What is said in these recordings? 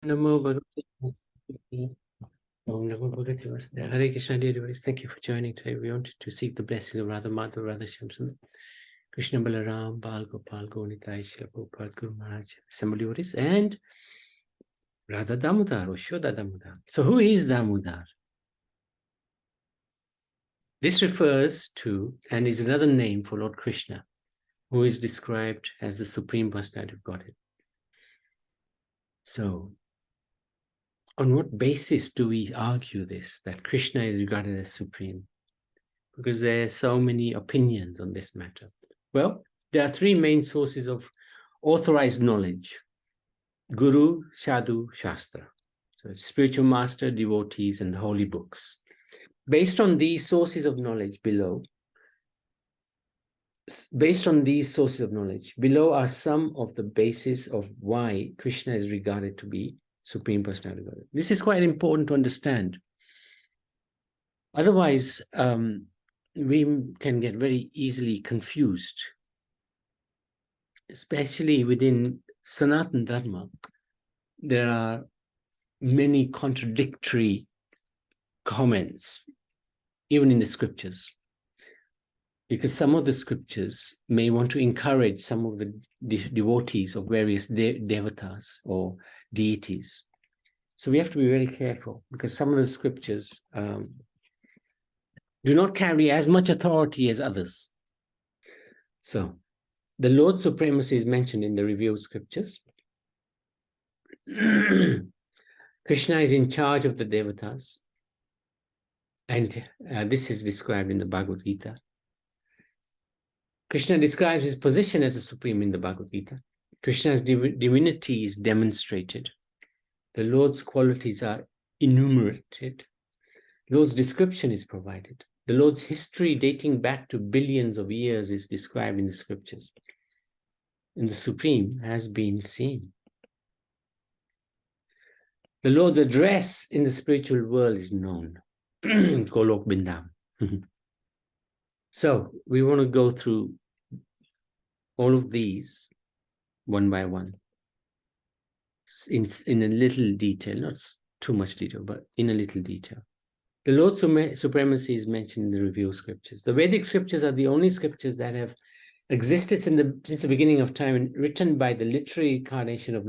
Namo Bhagavate Vasudevaya. Om Namo Bhagavate Vasudevaya. Hare Krishna, dear devotees. Thank you for joining today. We wanted to seek the blessing of Radha Madhava, Radha Shamsundar, Krishna Balaram, Bal Gopal, Gonitai, Shila Prabhupada, Guru Maharaj, assembled devotees, and Radha Damodara, or Shoda Damodara. So who is Damodara? This refers to, and is another name for Lord Krishna, who is described as the Supreme Personality of Godhead. So, on what basis do we argue this, that Krishna is regarded as supreme? Because there are so many opinions on this matter. Well, there are three main sources of authorized knowledge: Guru, Sadhu, Shastra. So spiritual master, devotees, and holy books. Based on these sources of knowledge below, are some of the bases of why Krishna is regarded to be Supreme Personality of Godhead. This is quite important to understand. Otherwise, we can get very easily confused, especially within Sanatana Dharma. There are many contradictory comments, even in the scriptures, because some of the scriptures may want to encourage some of the devotees of various devatas or deities. So we have to be very careful, because some of the scriptures do not carry as much authority as others. So the Lord's supremacy is mentioned in the revealed scriptures. Krishna is in charge of the devatas, and this is described in the Bhagavad Gita. Krishna describes his position as a supreme in the Bhagavad Gita. Krishna's divinity is demonstrated. The Lord's qualities are enumerated. The Lord's description is provided. The Lord's history dating back to billions of years is described in the scriptures. And the Supreme has been seen. The Lord's address in the spiritual world is known. Golok Bindam. So we want to go through all of these one by one in a little detail, not too much detail, but in a little detail. The Lord's supremacy is mentioned in the revealed scriptures. The Vedic scriptures are the only scriptures that have existed since the beginning of time and written by the literary incarnation of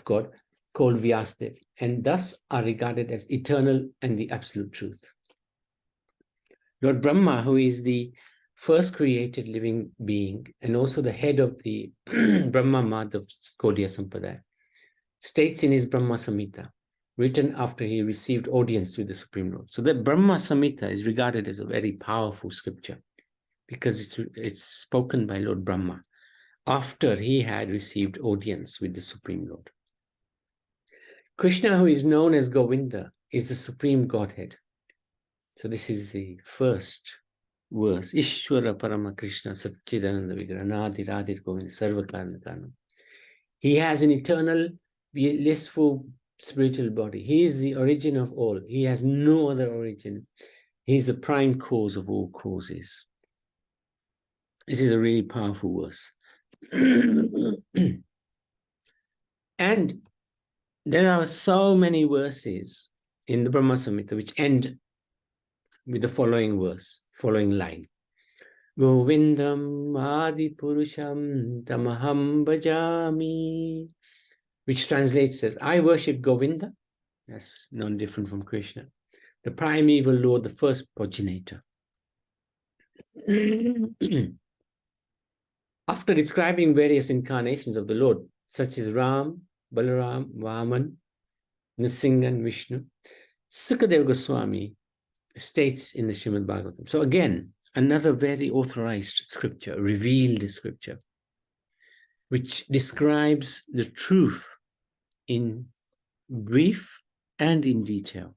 God, called Vyasadeva, and thus are regarded as eternal and the absolute truth. Lord Brahma, who is the first created living being and also the head of the Brahma Madhav Gaudiya Sampradaya, states in his Brahma Samhita, written after he received audience with the Supreme Lord. So the Brahma Samhita is regarded as a very powerful scripture because it's spoken by Lord Brahma after he had received audience with the Supreme Lord. Krishna, who is known as Govinda, is the Supreme Godhead. So this is the first verse. Ishwara Parama Krishna Satchidananda Vigraha Nadi Radhir Govinda Sarva Karana Karanam. He has an eternal, blissful spiritual body. He is the origin of all. He has no other origin. He is the prime cause of all causes. This is a really powerful verse. And there are so many verses in the Brahma Samhita which end with the following line. Govindam Adi Purusham Tamaham Bhajami, which translates as, I worship Govinda. That's non different from Krishna, the primeval Lord, the first progenitor. After describing various incarnations of the Lord, such as Ram, Balaram, Vaman, Nrsimha, and Vishnu, Sukadeva Goswami states in the Srimad Bhagavatam. So again, another very authorized scripture, revealed scripture, which describes the truth in brief and in detail.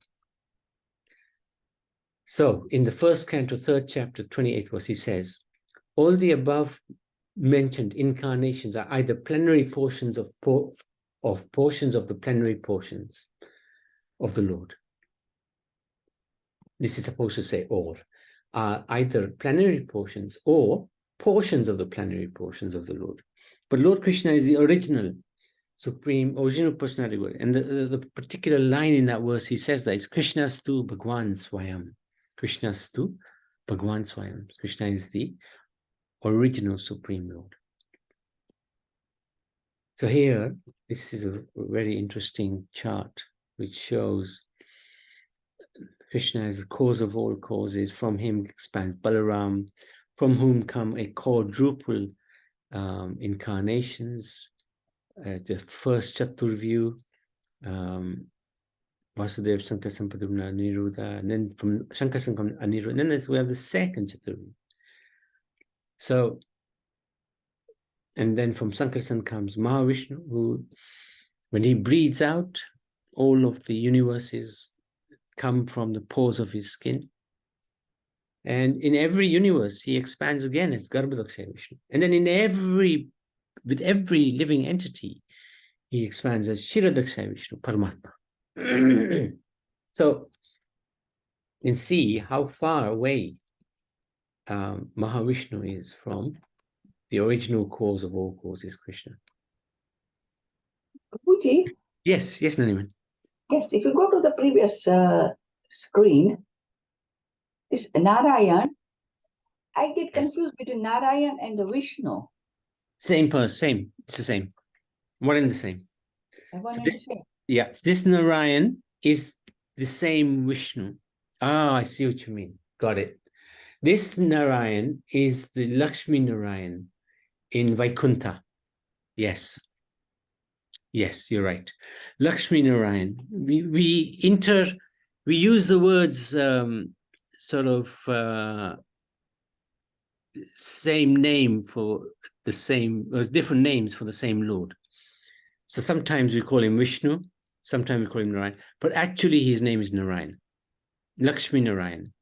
So in the first canto, 3rd chapter, 28th verse, he says, all the above mentioned incarnations are either plenary portions of portions of the plenary portions of the Lord. This is supposed to say all, are either plenary portions or portions of the plenary portions of the Lord. But Lord Krishna is the original supreme original personality word. And the particular line in that verse, he says that it's Krishnastu Bhagwan Swayam. Krishnastu Bhagwan Swayam. Krishna is the original Supreme Lord. So here, this is a very interesting chart which shows Krishna is the cause of all causes. From him expands Balaram, from whom come a quadruple incarnations. The first Chaturvyu, Vasudev, Sankar, Sampadumna, Aniruddha, and then from Shankar, Sankar, Aniruddha, and then we have the second Chaturvyu. So, and then from Sankarsan comes Mahavishnu, who, when he breathes out, all of the universes come from the pores of his skin. And in every universe, he expands again as Garbhodaksha Vishnu. And then with every living entity, he expands as Kshiradaksha Vishnu, Paramatma. So, you can see how far away Mahavishnu is from the original cause of all causes, Krishna. Puji? Yes, Naniman. Yes, if you go to the previous screen, this Narayan, I get confused between Narayan and the Vishnu. Same person, same. It's the same. One and the same. Yeah, this Narayan is the same Vishnu. Ah, I see what you mean. Got it. This Narayan is the Lakshmi Narayan in Vaikuntha. Yes. Yes, you're right. Lakshmi Narayan. We use the words same name for the same, different names for the same Lord. So sometimes we call him Vishnu, sometimes we call him Narayan, but actually his name is Narayan, Lakshmi Narayan.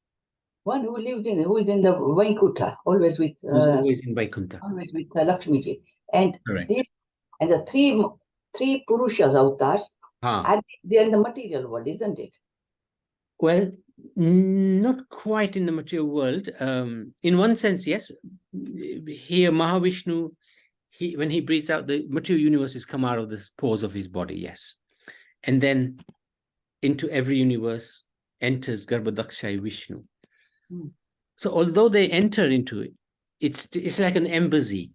One who is in the Vaikuntha, always with always in Vaikuntha, always with Lakshmi ji, and correct. And the three Purushas avatars, they're in the material world, isn't it? Well, not quite in the material world. In one sense, yes. Here, Mahavishnu, when he breathes out, the material universes come out of the pores of his body, yes. And then into every universe enters Garbhodaksha Vishnu. So although they enter into it, it's like an embassy.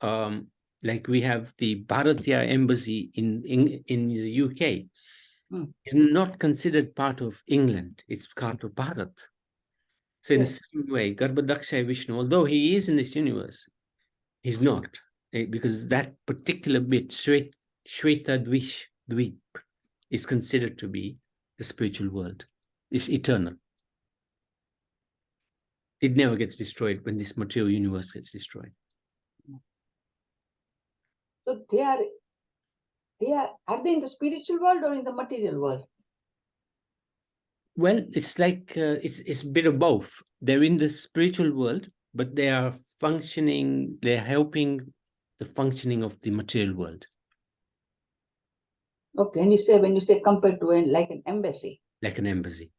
Like we have the Bharatiya embassy in the UK. It's not considered part of England. It's part of Bharat. So in the same way, Garbhodaksha Vishnu, although he is in this universe, he's not. Because that particular bit, Shweta Dvip, is considered to be the spiritual world. It's eternal. It never gets destroyed when this material universe gets destroyed. So are they in the spiritual world or in the material world? Well, it's like it's a bit of both. They're in the spiritual world, but they are functioning. They're helping the functioning of the material world. Okay, and when you say compared to like an embassy. Like an embassy.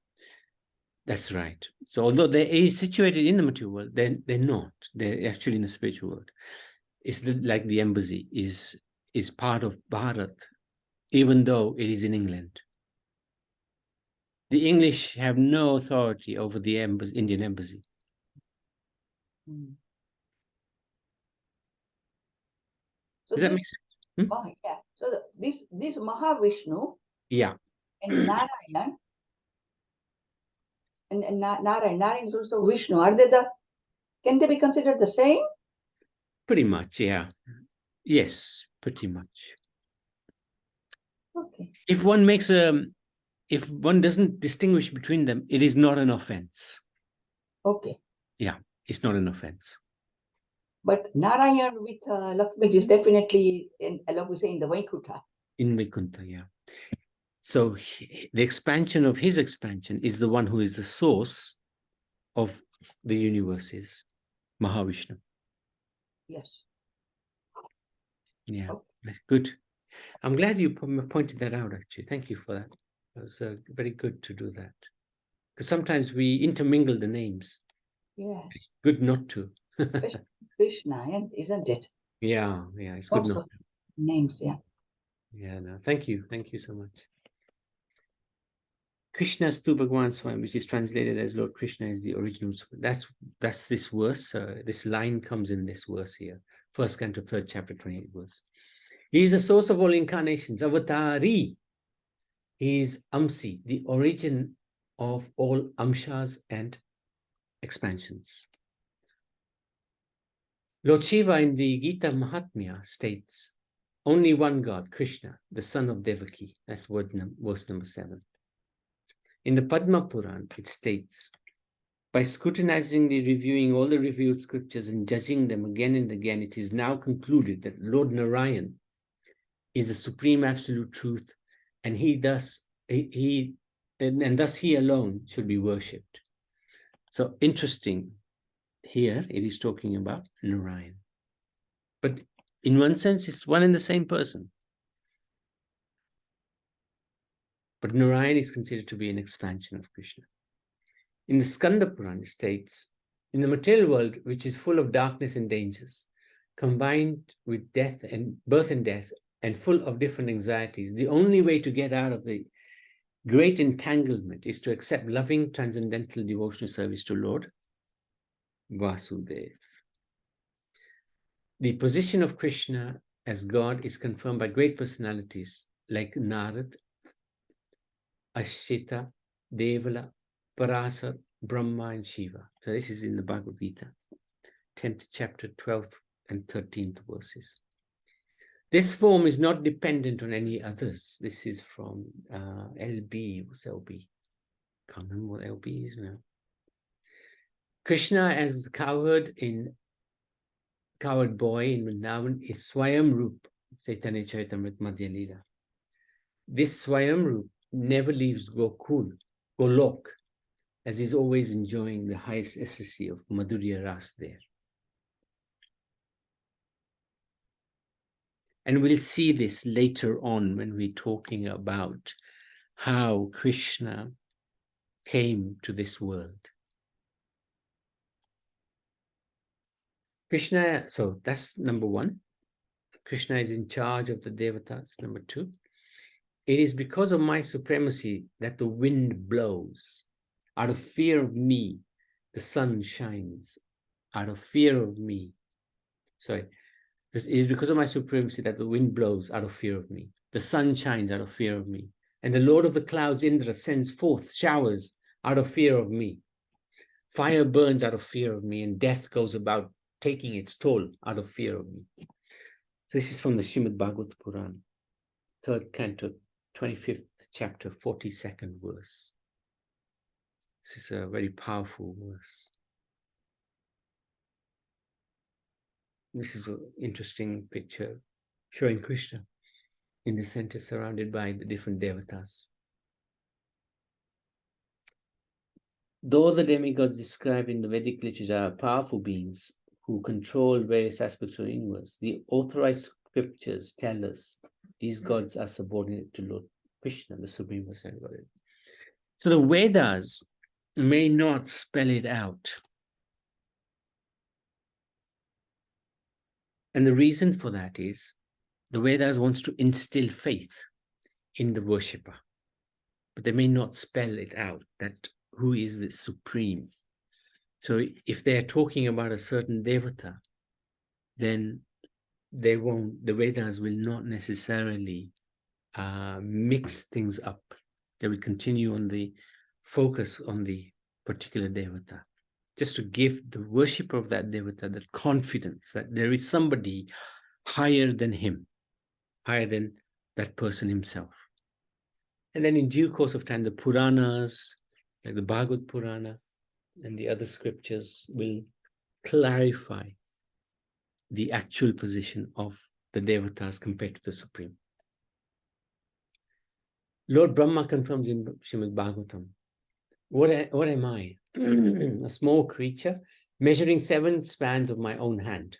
That's right. So although they're situated in the material world, they're not. They're actually in the spiritual world. It's like the embassy is part of Bharat, even though it is in England. The English have no authority over the Indian embassy. So does that make sense? Oh, yeah. So this Mahavishnu, and Narayan, and Narayan is also Vishnu. Can they be considered the same? Pretty much, yeah. Yes, pretty much. Okay. If one doesn't distinguish between them, it is not an offense. Okay. Yeah, it's not an offense. But Narayan with Lakshmi is definitely in the Vaikuntha. In Vaikuntha, yeah. So the expansion of his expansion is the one who is the source of the universes, Mahavishnu. Yes. Yeah, good. I'm glad you pointed that out, actually. Thank you for that. It was very good to do that. Because sometimes we intermingle the names. Yes. Good not to. Krishna, isn't it? Yeah, it's good not to. Names, yeah. Yeah, no, thank you so much. Krishna's tu Bhagwan Swayam, which is translated as Lord Krishna is the original. That's this verse. This line comes in this verse here, first canto, third chapter, 28th verse. He is the source of all incarnations, Avatari. He is Amsi, the origin of all Amshas and expansions. Lord Shiva in the Gita Mahatmya states, only one God, Krishna, the son of Devaki. That's verse number 7. In the Padma Puran, it states, by scrutinizingly reviewing all the revealed scriptures and judging them again and again, it is now concluded that Lord Narayan is the supreme absolute truth, and thus he alone should be worshipped. So interesting, here it is talking about Narayan. But in one sense, it's one and the same person. But Narayan is considered to be an expansion of Krishna. In the Skanda Puran, it states, in the material world, which is full of darkness and dangers, combined with death and birth and death, and full of different anxieties, the only way to get out of the great entanglement is to accept loving transcendental devotional service to Lord Vasudeva. The position of Krishna as God is confirmed by great personalities like Narad, Ashita, Devala, Parasar, Brahma, and Shiva. So this is in the Bhagavad Gita, 10th chapter, 12th and 13th verses. This form is not dependent on any others. This is from LB. What's LB? Can't remember what LB is now. Krishna as the cowherd boy in Vrindavan is Swayam Roop, Chaitanya Charitamrita Madhya Lila. This Swayam Roop never leaves Golok, as he's always enjoying the highest ecstasy of Madhurya Ras there. And we'll see this later on when we're talking about how Krishna came to this world. Krishna, so that's number one. Krishna is in charge of the devatas. Number two, it is because of my supremacy that the wind blows. Out of fear of me, the sun shines. Out of fear of me. This is because of my supremacy that the wind blows out of fear of me. The sun shines out of fear of me. And the Lord of the clouds, Indra, sends forth showers out of fear of me. Fire burns out of fear of me, and death goes about taking its toll out of fear of me. So this is from the Srimad Bhagavad Puran, 3rd canto, 25th chapter, 42nd verse. This is a very powerful verse. This is an interesting picture showing Krishna in the center, surrounded by the different devatas. Though the demigods described in the Vedic literature are powerful beings who control various aspects of the universe, the authorized scriptures tell us these gods are subordinate to Lord Krishna, the Supreme Personality of Godhead. So the Vedas may not spell it out. And the reason for that is the Vedas wants to instill faith in the worshipper, but they may not spell it out, that who is the supreme. So if they're talking about a certain devata, then the Vedas will not necessarily mix things up. They will continue on the focus on the particular devata, just to give the worshipper of that devata that confidence that there is somebody higher than him, higher than that person himself. And then in due course of time, the Puranas, like the Bhagavad Purana and the other scriptures, will clarify the actual position of the devatas compared to the Supreme. Lord Brahma confirms in Srimad Bhagavatam, what am I? A small creature measuring 7 spans of my own hand.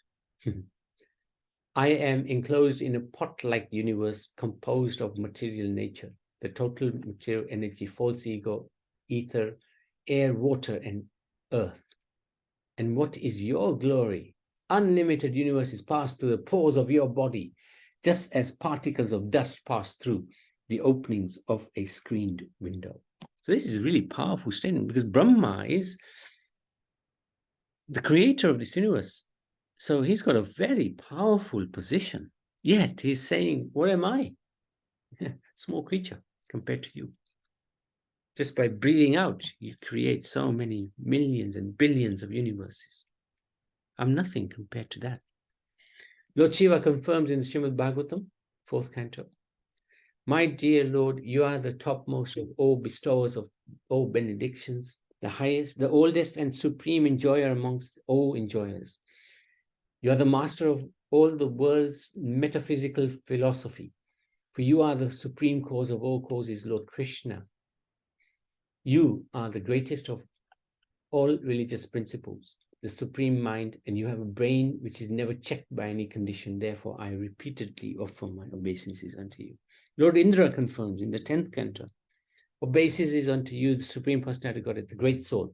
I am enclosed in a pot-like universe composed of material nature, the total material energy, false ego, ether, air, water, and earth. And what is your glory? Unlimited universe is passed through the pores of your body. just as particles of dust pass through the openings of a screened window. So this is a really powerful statement, because Brahma is the creator of this universe. So he's got a very powerful position. Yet he's saying, what am I? Small creature compared to you. Just by breathing out, you create so many millions and billions of universes. I'm nothing compared to that. Lord Shiva confirms in the Srimad Bhagavatam, 4th canto, my dear Lord, you are the topmost of all bestowers of all benedictions, the highest, the oldest and supreme enjoyer amongst all enjoyers. You are the master of all the world's metaphysical philosophy, for you are the supreme cause of all causes, Lord Krishna. You are the greatest of all religious principles, the supreme mind, and you have a brain which is never checked by any condition. Therefore, I repeatedly offer my obeisances unto you. Lord Indra confirms in the 10th canto, obeisances unto you, the Supreme Personality of Godhead, the Great Soul,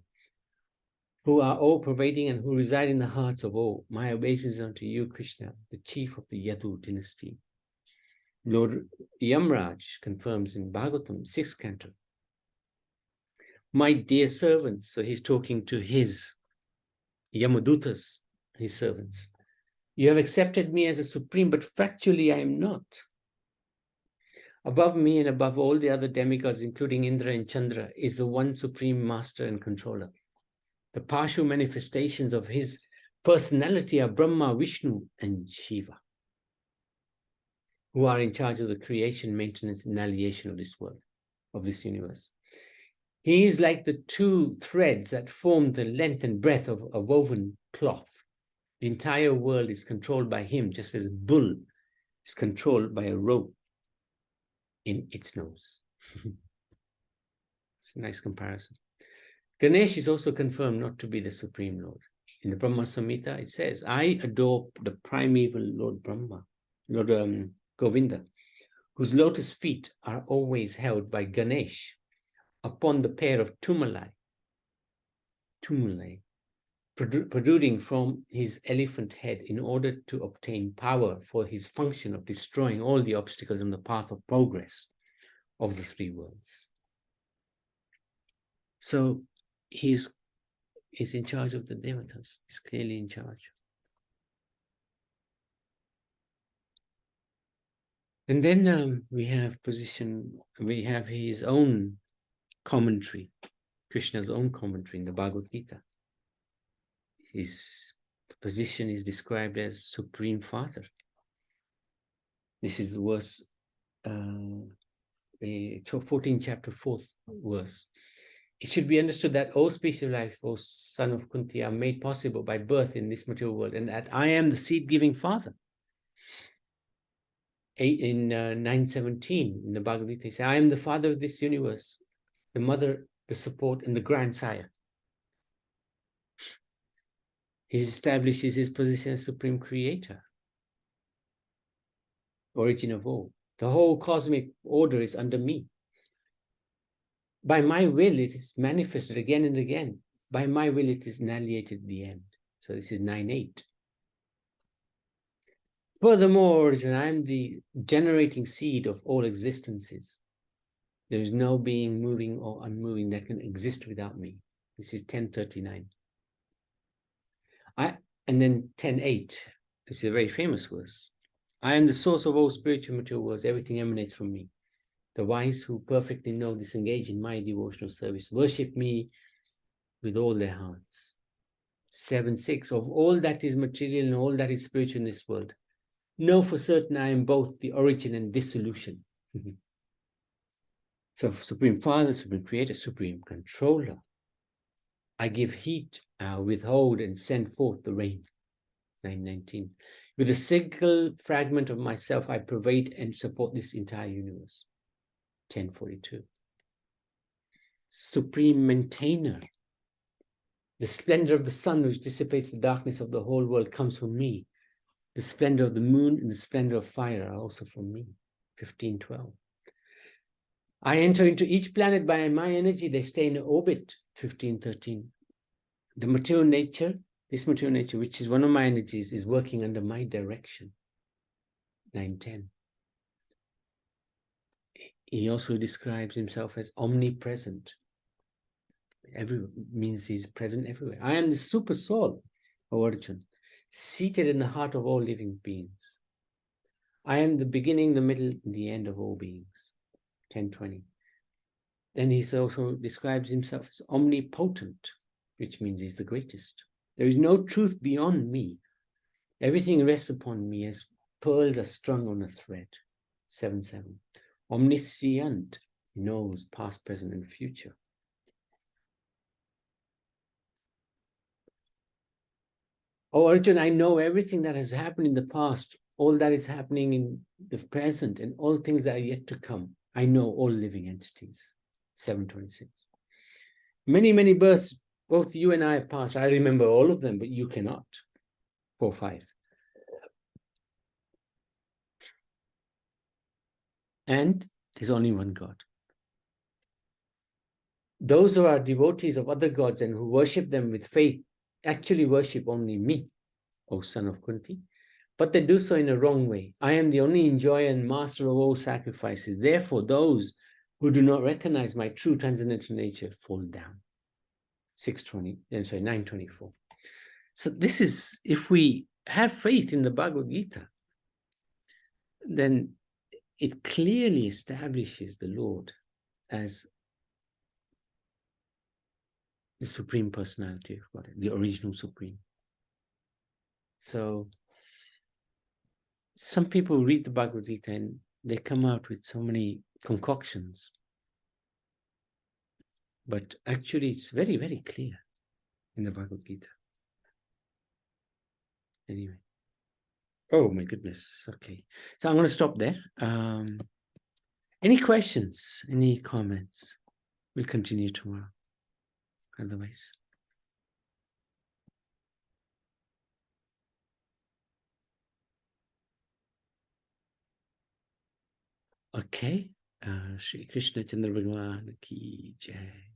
who are all pervading and who reside in the hearts of all. My obeisances unto you, Krishna, the chief of the Yadu dynasty. Lord Yamraj confirms in Bhagavatam, 6th canto, my dear servants, so he's talking to his Yamadutas, his servants. You have accepted me as a supreme, but factually I am not. Above me and above all the other demigods, including Indra and Chandra, is the one supreme master and controller. The partial manifestations of his personality are Brahma, Vishnu, and Shiva, who are in charge of the creation, maintenance, and annihilation of this world, of this universe. He is like the two threads that form the length and breadth of a woven cloth. The entire world is controlled by him, just as a bull is controlled by a rope in its nose. It's a nice comparison. Ganesh is also confirmed not to be the Supreme Lord. In the Brahma Samhita, it says, I adore the primeval Lord Brahma, Lord Govinda, whose lotus feet are always held by Ganesh upon the pair of tumuli, protruding from his elephant head in order to obtain power for his function of destroying all the obstacles on the path of progress of the three worlds. So he's in charge of the devatas. He's clearly in charge. And then we have his own commentary, Krishna's own commentary in the Bhagavad Gita. His position is described as Supreme Father. This is verse 14, chapter 4th verse. It should be understood that all species of life, O son of Kunti, are made possible by birth in this material world, and that I am the seed-giving father. In 9:17 in the Bhagavad Gita, he says, I am the father of this universe, the mother, the support, and the grandsire. He establishes his position as supreme creator, origin of all. The whole cosmic order is under me. By my will, it is manifested again and again. By my will, it is annihilated at the end. So this is 9:8. Furthermore, origin, I am the generating seed of all existences. There is no being moving or unmoving that can exist without me. This is 10:39. And then 10:8, which is a very famous verse. I am the source of all spiritual material worlds. Everything emanates from me. The wise who perfectly know this engage in my devotional service, worship me with all their hearts. 7:6, of all that is material and all that is spiritual in this world, know for certain I am both the origin and dissolution. So Supreme Father, Supreme Creator, Supreme Controller. I give heat, withhold and send forth the rain. 9:19. With a single fragment of myself, I pervade and support this entire universe. 10:42. Supreme Maintainer. The splendor of the sun which dissipates the darkness of the whole world comes from me. The splendor of the moon and the splendor of fire are also from me. 15:12. I enter into each planet by my energy. They stay in orbit. 15:13. The material nature, this material nature, which is one of my energies, is working under my direction. 9:10. He also describes himself as omnipresent. Means he's present everywhere. I am the super soul, O Arjun, seated in the heart of all living beings. I am the beginning, the middle, and the end of all beings. 10:20. Then he also describes himself as omnipotent, which means he's the greatest. There is no truth beyond me. Everything rests upon me as pearls are strung on a thread. 7:7. Omniscient, knows past, present, and future. Oh, Arjun, I know everything that has happened in the past, all that is happening in the present, and all things that are yet to come. I know all living entities. 7:26. Many, many births, both you and I have passed. I remember all of them, but you cannot. 4:5. And there's only one God. Those who are devotees of other gods and who worship them with faith actually worship only me, O son of Kunti. But they do so in a wrong way. I am the only enjoyer and master of all sacrifices. Therefore, those who do not recognize my true transcendental nature fall down. 9:24. So this is, if we have faith in the Bhagavad Gita, then it clearly establishes the Lord as the Supreme Personality of God, the original Supreme. So some people read the Bhagavad Gita and they come out with so many concoctions. But actually, it's very, very clear in the Bhagavad Gita. Anyway. Oh, my goodness. Okay. So I'm going to stop there. Any questions? Any comments? We'll continue tomorrow. Otherwise. Okay. Shri Krishna Chandra Bhagavan ki jai.